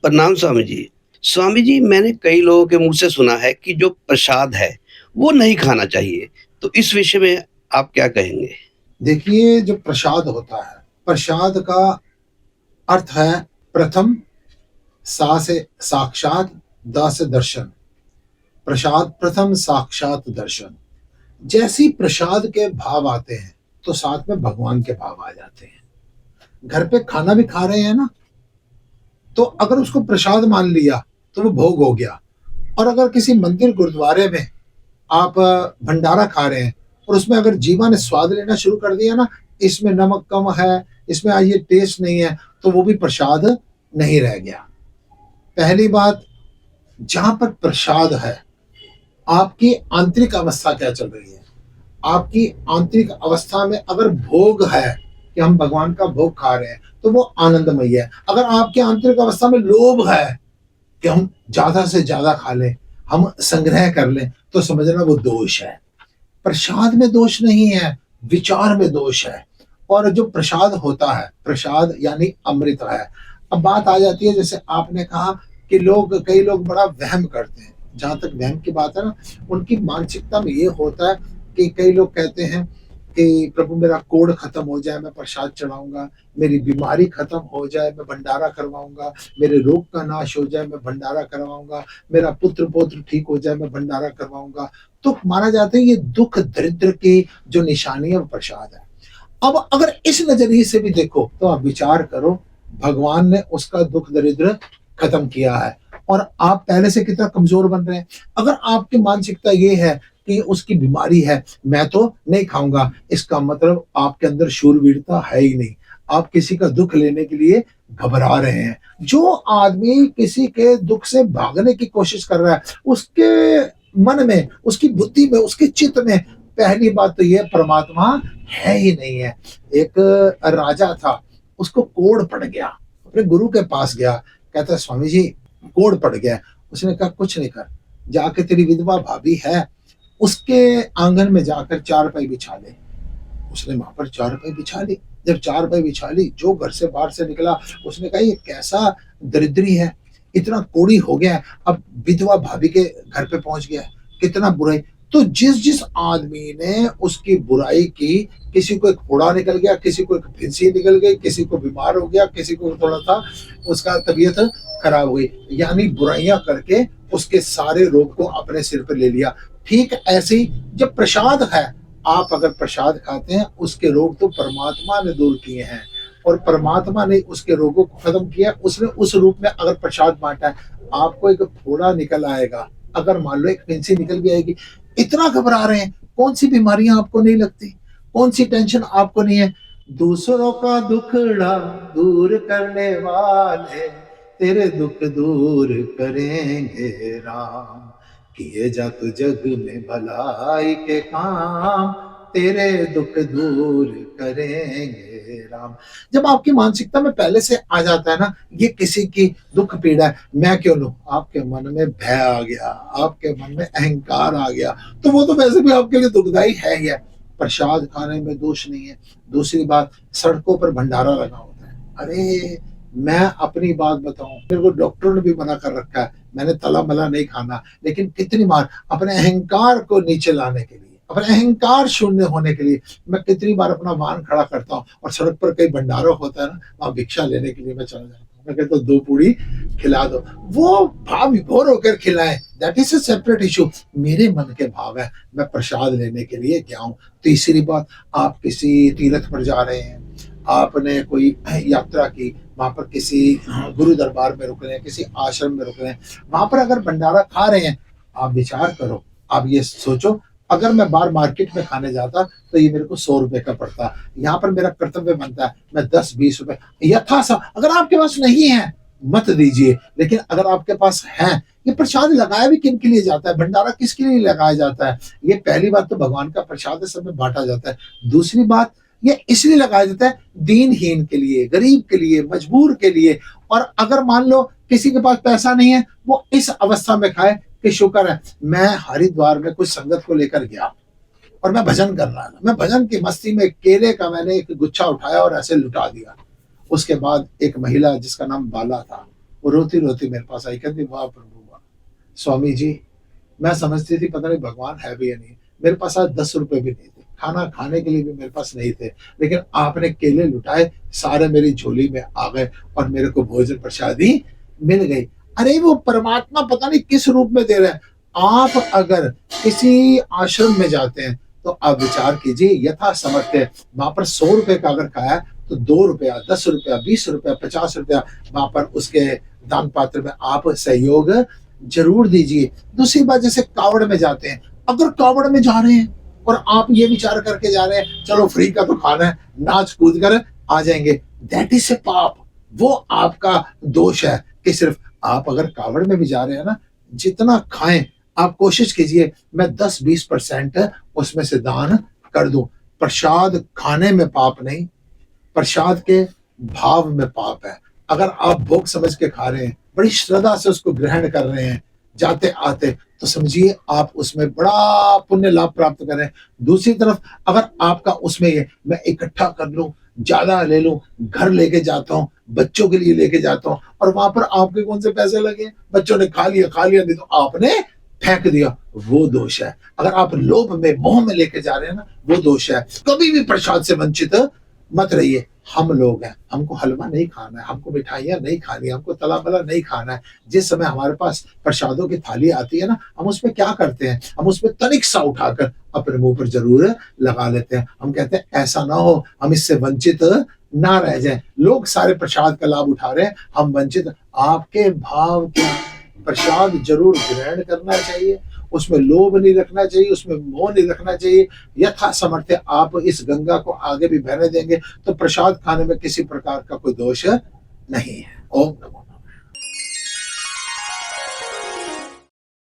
प्रणाम स्वामी जी। स्वामी जी, मैंने कई लोगों के मुँह से सुना है कि जो प्रसाद है, वो नहीं खाना चाहिए। तो इस विषय में आप क्या कहेंगे? देखिए, जो प्रसाद होता है, प्रसाद का अर्थ है प्रथम, सा से साक्षात, द से दर्शन। प्रसाद प्रथम साक्षात दर्शन। जैसे ही प्रसाद के भाव आते हैं तो साथ में भगवान के भाव आ जाते हैं। घर पे खाना भी खा रहे हैं ना, तो अगर उसको प्रसाद मान लिया तो वो भोग हो गया। और अगर किसी मंदिर गुरुद्वारे में आप भंडारा खा रहे हैं और उसमें अगर जीवा ने स्वाद लेना शुरू कर दिया ना, इसमें नमक कम है, इसमें आज ये टेस्ट नहीं है, तो वो भी प्रसाद नहीं रह गया। पहली बात, जहां पर प्रसाद है, आपकी आंतरिक अवस्था क्या चल रही है? आपकी आंतरिक अवस्था में अगर भोग है कि हम भगवान का भोग खा रहे हैं तो वो आनंदमय है। अगर आपकी आंतरिक अवस्था में लोभ है कि हम ज्यादा से ज्यादा खा लें, हम संग्रह कर लें, तो समझना वो दोष है। प्रसाद में दोष नहीं है, विचार में दोष है। और जो प्रसाद होता है, प्रसाद यानी अमृत है। अब बात आ जाती है, जैसे आपने कहा कि कई लोग बड़ा वहम करते हैं। जहां तक वहम की बात है ना, उनकी मानसिकता में ये होता है कि कई लोग कहते हैं कि प्रभु मेरा कोढ़ खत्म हो जाए मैं प्रसाद चढ़ाऊंगा, मेरी बीमारी खत्म हो जाए मैं भंडारा करवाऊंगा, मेरे रोग का नाश हो जाए मैं भंडारा करवाऊंगा, मेरा पुत्र पौत्र ठीक हो जाए मैं भंडारा करवाऊंगा। तो माना जाता है ये दुख दरिद्र की जो निशानी है वो प्रसाद है। अब अगर इस नजरिए से भी देखो तो आप विचार करो, भगवान ने उसका दुख दरिद्र खत्म किया है और आप पहले से कितना कमजोर बन रहे हैं। अगर आपकी मानसिकता ये है कि उसकी बीमारी है, मैं तो नहीं खाऊंगा, इसका मतलब आपके अंदर शूरवीरता है ही नहीं। आप किसी का दुख लेने के लिए घबरा रहे हैं। जो आदमी किसी के दुख से भागने की कोशिश कर रहा है, उसके मन में, उसकी बुद्धि में, उसके चित्त में पहली बात तो ये परमात्मा है ही नहीं है। एक राजा था, उसको कोढ़ पड़ गया, अपने गुरु के पास गया, कहता है स्वामी जी कोढ़ पड़ गया। उसने कहा कुछ नहीं कर, जाके तेरी विधवा भाभी है उसके आंगन में जाकर चारपाई बिछा ले। उसने वहां पर चारपाई बिछा ली। जब चारपाई बिछा ली, जो घर से बाहर से निकला, उसने कहा ये कैसा दरिद्री है, इतना कोढ़ी हो गया है, अब विधवा भाभी के घर पे पहुंच गया है, कितना बुराई। तो जिस जिस आदमी ने उसकी बुराई की, किसी को एक फोड़ा निकल गया, किसी को एक फिंसी निकल गई, किसी को बीमार हो गया, किसी को थोड़ा सा उसका तबीयत खराब हुई, यानी बुराइयां करके उसके सारे रोग को अपने सिर पर ले लिया। ठीक ऐसे ही जब प्रसाद है, आप अगर प्रसाद खाते हैं, उसके रोग तो परमात्मा ने दूर किए हैं और परमात्मा ने उसके रोगों को खत्म किया। उसने उस रूप में अगर प्रसाद बांटा है, आपको एक फोड़ा निकल आएगा, अगर मान लो एक फिंसी निकल भी आएगी, इतना घबरा रहे हैं। कौन सी बीमारियां आपको नहीं लगती, कौन सी टेंशन आपको नहीं है? दूसरों का दुखड़ा दूर करने वाले तेरे दुख दूर करेंगे राम। किए जा तू जग में भलाई के काम, तेरे दुख दूर करेंगे राम। जब आपकी मानसिकता में पहले से आ जाता है ना, ये किसी की दुख पीड़ा है, मैं क्यों लूं, आपके मन में भय आ गया, आपके मन में अहंकार आ गया, तो वो तो वैसे भी आपके लिए दुखदाई है ही है। प्रसाद खाने में दोष नहीं है। दूसरी बात, सड़कों पर भंडारा लगा होता है। अरे मैं अपनी बात बताऊं, मेरे को डॉक्टरों ने भी मना कर रखा है, मैंने तला मला नहीं खाना, लेकिन कितनी बार अपने अहंकार को नीचे लाने के लिए, अपने अहंकार शून्य होने के लिए मैं कितनी बार अपना वाहन खड़ा करता हूँ और सड़क पर कहीं भंडारा होता है ना, वहां भिक्षा लेने के लिए मैं चला जाता हूँ। मैं कहता हूँ दो पूड़ी खिला दो, वो भाव विभोर होकर खिलाएं, that is a separate issue. मेरे मन के भाव है, मैं प्रसाद लेने के लिए क्या हूँ। तीसरी बात, आप किसी तीर्थ पर जा रहे हैं, आपने कोई यात्रा की, वहां पर किसी गुरु दरबार में रुक रहे हैं, किसी आश्रम में रुक रहे हैं, वहां पर अगर भंडारा खा रहे हैं, आप विचार करो, आप ये सोचो, अगर मैं बाहर मार्केट में खाने जाता तो ये मेरे को 100 रुपए का पड़ता, यहाँ पर मेरा कर्तव्य बनता है मैं 10-20 रुपए यथासा। अगर आपके पास नहीं है मत दीजिए, लेकिन अगर आपके पास है, ये प्रसाद लगाया भी किन के लिए जाता है, भंडारा किसके लिए लगाया जाता है? ये पहली बात तो भगवान का प्रसाद सब में बांटा जाता है। दूसरी बात, ये इसलिए लगाया जाता है दीनहीन के लिए, गरीब के लिए, मजबूर के लिए। और अगर मान लो किसी के पास पैसा नहीं है, वो इस अवस्था में खाए कि शुक्र है मैं हरिद्वार में कुछ संगत को लेकर गया और मैं भजन कर रहा था, मैं भजन की मस्ती में केले का मैंने एक गुच्छा उठाया और ऐसे लुटा दिया। उसके बाद एक महिला जिसका नाम बाला था, वो रोती-रोती मेरे पास आई, कहती वाह प्रभु वाह! स्वामी जी, मैं समझती थी पता नहीं भगवान है भी या नहीं। मेरे पास आज ₹10 भी नहीं थे, खाना खाने के लिए भी मेरे पास नहीं थे, लेकिन आपने केले लुटाए, सारे मेरी झोली में आ गए और मेरे को भोजन प्रसादी मिल गई। अरे वो परमात्मा पता नहीं किस रूप में दे रहा है। आप अगर किसी आश्रम में जाते हैं, तो आप विचार कीजिए यथा सामर्थ्य, वहाँ पर ₹100 का अगर खाया, तो ₹2, ₹10, ₹20, ₹50 वहाँ पर उसके दान पात्र में आप सहयोग ज़रूर दीजिए। दूसरी बात, जैसे कावड़ में जाते हैं, अगर कावड़ में जा रहे हैं और आप ये विचार करके जा रहे हैं चलो फ्री का तो खाना है, नाच कूद कर आ जाएंगे, दैट इज ए पाप। वो आपका दोष है कि सिर्फ आप अगर कावड़ में भी जा रहे हैं ना, जितना खाएं आप कोशिश कीजिए मैं 10-20% उसमें से दान कर दूं। प्रसाद खाने में पाप नहीं, प्रसाद के भाव में पाप है। अगर आप भोग समझ के खा रहे हैं, बड़ी श्रद्धा से उसको ग्रहण कर रहे हैं जाते आते, तो समझिए आप उसमें बड़ा पुण्य लाभ प्राप्त कर रहे हैं। दूसरी तरफ अगर आपका उसमें ये मैं इकट्ठा कर लूं, ज्यादा ले लूं, घर लेके जाता हूं, बच्चों के लिए लेके जाता हूं, और वहां पर आपके कौन से पैसे लगे, बच्चों ने खा लिया नहीं तो आपने फेंक दिया, वो दोष है। अगर आप लोभ में मोह में लेके जा रहे हैं ना, वो दोष है। कभी भी प्रसाद से वंचित मत रहिए। हम लोग हैं, हमको हलवा नहीं खाना है, हमको मिठाइयाँ नहीं खानी है, हमको तला भला नहीं खाना है। जिस समय हमारे पास प्रसादों की थाली आती है ना, हम उसमें क्या करते हैं, हम उसमें तनिक सा उठाकर अपने मुंह पर जरूर लगा लेते हैं। हम कहते हैं ऐसा ना हो हम इससे वंचित ना रह जाएं। लोग सारे प्रसाद का लाभ उठा रहे हैं, हम वंचित। आपके भाव क्या, प्रसाद जरूर ग्रहण करना चाहिए, उसमें लोभ नहीं रखना चाहिए, उसमें मोह नहीं रखना चाहिए। यथा सामर्थ्य आप इस गंगा को आगे भी बहने देंगे तो प्रसाद खाने में किसी प्रकार का कोई दोष नहीं है। ओम नमो